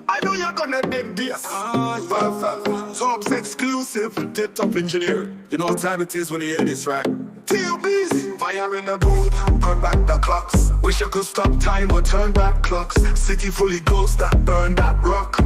I know you're gonna dig this. Tubz exclusive, Tiptop engineer. You know what time it is when you hear this, right? Tubz, fire in the booth, burn back the clocks. Wish I could stop time or turn back clocks. City fully ghost that burn that rock.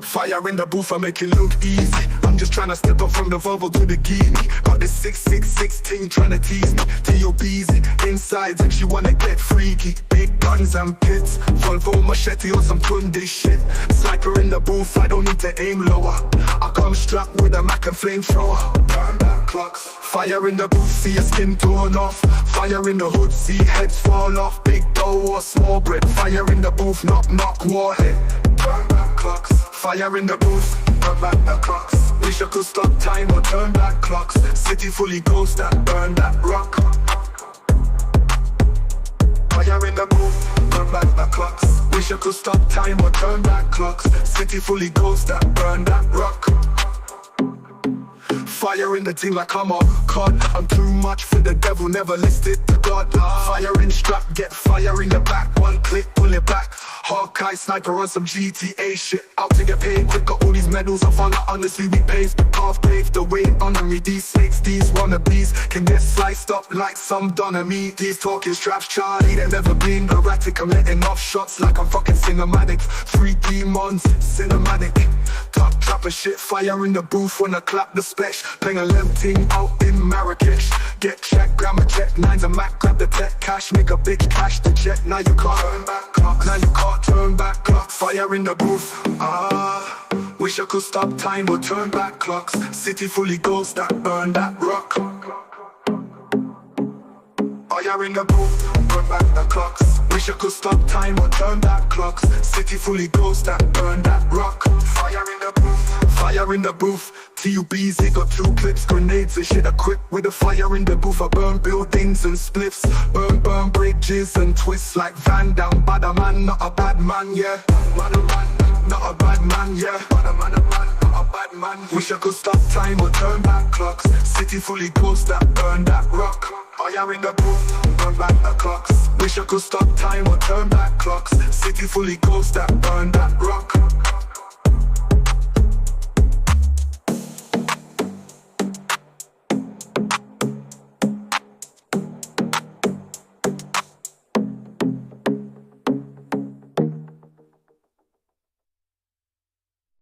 Fire in the booth, I make it look easy. I'm just trying to step up from the Volvo to the Guinea. Got this 666 trying to tease me. Tubz inside and she wanna get freaky. Big guns and pits, Volvo machete or some Tunde shit. Sniper in the booth, I don't need to aim lower. I come strapped with a Mac and flamethrower. Burn back clocks. Fire in the booth, see your skin torn off. Fire in the hood, see heads fall off. Big dough or small bread. Fire in the booth, knock knock warhead. Burn back clocks. Fire in the booth, burn back the clocks. Wish I could stop time or turn back clocks. City fully ghost that burn that rock. Fire in the booth, burn back the clocks. Wish I could stop time or turn back clocks. City fully ghost that burn that rock. Fire in the thing like I'm a cod. I'm too much for the devil, never listed to God. Fire in strap, get fire in the back. One click, pull it back. Hawkeye sniper on some GTA shit. Out to get paid quick, got all these medals of honor. Honestly, we paved the path, paved the way. Honoring these snakes, these wannabes can get sliced up like some done of me. These talking straps, Charlie, they've never been erratic. I'm letting off shots like I'm fucking cinematic. 3D mons, cinematic. Top trapper shit, fire in the booth when I clap the spesh. Playing a limp ting out in Marrakesh. Get check, grab a check, nines a Mac, grab the tech cash, make a big cash to check. Now you can't turn back clocks, now you can't turn back clocks. Fire in the booth, wish I could stop time or turn back clocks. City fully ghost that burn that rock. Fire in the booth, burn back the clocks. Wish I could stop time or turn back clocks. City fully ghost that burn that rock. Fire in the booth, fire in the booth. Tubz, it got 2 clips, grenades and shit equipped with a fire in the booth. I burn buildings and spliffs, burn bridges and twists like Van Damme. Bad a man, not a bad man, yeah. Bad a man, not a bad man, yeah. Bad a man, not a bad man. Wish I could stop time or turn back clocks. City fully ghost that burn that rock. Fire in the booth, burn back the clocks. Wish I could stop time or turn back clocks. City fully ghost that burn that rock.